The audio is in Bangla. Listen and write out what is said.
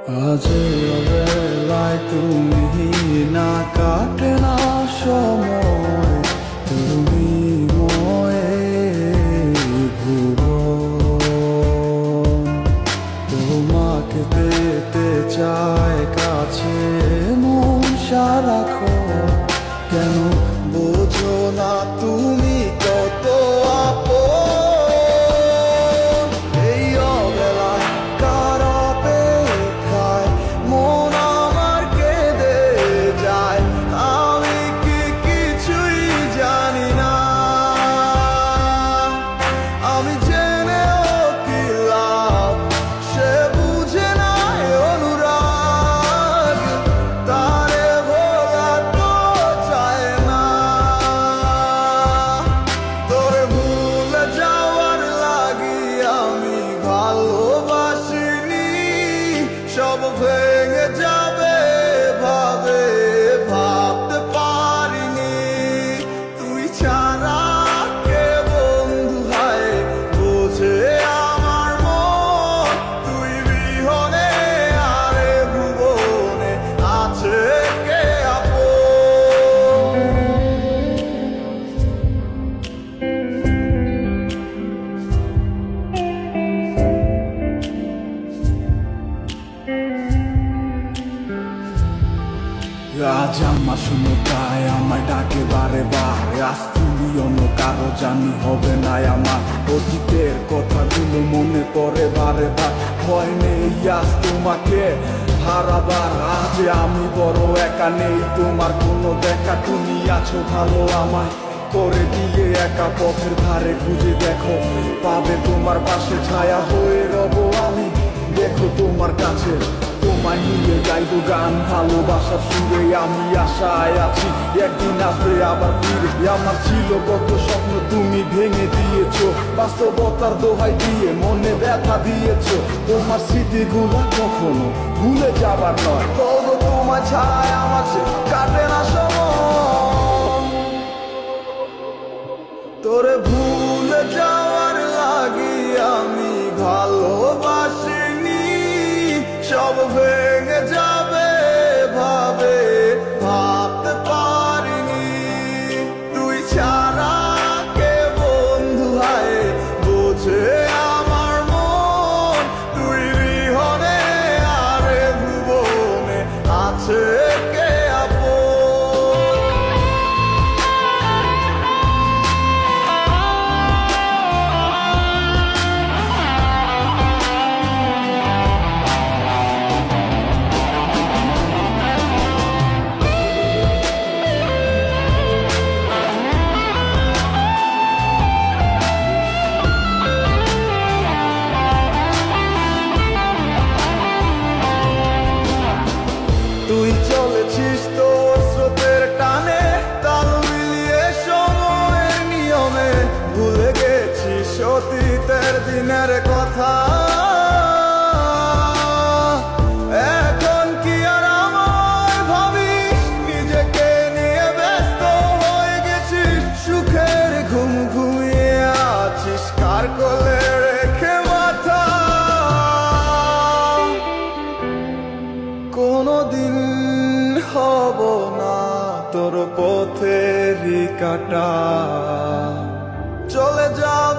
আজ বেলায় তুমি না কাটে না সময়, তুমি ময়ে ভুবন। তোমাকে পেতে চায় কাছে মন সারাক্ষণ, কেন বোঝো না তুমি কত আপন। এই অবেলায় কার অপেক্ষায় মন আমার কেঁদে যায়, আমি কি কিছুই জানি না। আমি জেনেও কি লাভ, সে বুঝে না অনুরাগ, তারে ভোলা তো চায় না। তোরে ভুলে যাওয়ার লাগি আমি ভালোবাসিনি, সব ভেঙে যাবে ভাবে ভাবতে পারিনি। তুই ছাড়া কে বন্ধু হায় বোঝে আমার মন, তুই বিহনে আরে ভুবনে আছে কে আপন। আজ আমার শূন্যতায় আমায় ডাকে বারে বারে, আজ তুমি অন্য কারো জানি হবে না আমার। অতীতের কথাগুলো মনে পড়ে বারে বার, ভয় নেই আজ তোমাকে হারাবার। আজ আমি বড় একা, নেই তোমার কোনো দেখা, তুমি আছো ভালো আমায় করে দিয়ে একা। পথের ধারে খুঁজে দেখো, পাবে তোমার পাশে ছায়া হয়ে রব আমি। দেখো তোমার কাছে তোমায় নিয়ে গাইবো গান, ভালোবাসার সুরে আমি আশায় আছি একদিন আসবে আবার ফিরে। আমার ছিল কত স্বপ্ন তুমি ভেঙে দিয়েছো, বাস্তবতার দোহাই দিয়ে মনে ব্যথা দিয়েছো। তোমার স্মৃতিগুলো কখনো ভুলে যাবার নয়, তবু তোমার ছাড়াই আমার কাটে না সময়। তোরে ভুলে যাওয়ার লাগি আমি ভালোবাসিনি, সব ভেঙে যাবে ভাবে ভাবতে পারিনি। তুই ছাড়া কে বন্ধু হায় বোঝে আমার মন, তুই বিহনে আরে ভুবনে আছে কে আপন। তুই চলেছিস তোর স্রোতের টানে, তাল মিলিয়ে সময়ের নিয়মে, ভুলে গেছিস অতীতের দিনের কথা। এখন কি আর আমায় ভাবিস, নিজেকে নিয়ে ব্যস্ত হয়ে গেছিস, সুখের ঘুম ঘুমিয়ে আছিস কার কোলে রেখে মাথা। কোনদিন হব না তোর পথেরই কাটা, চলে যাব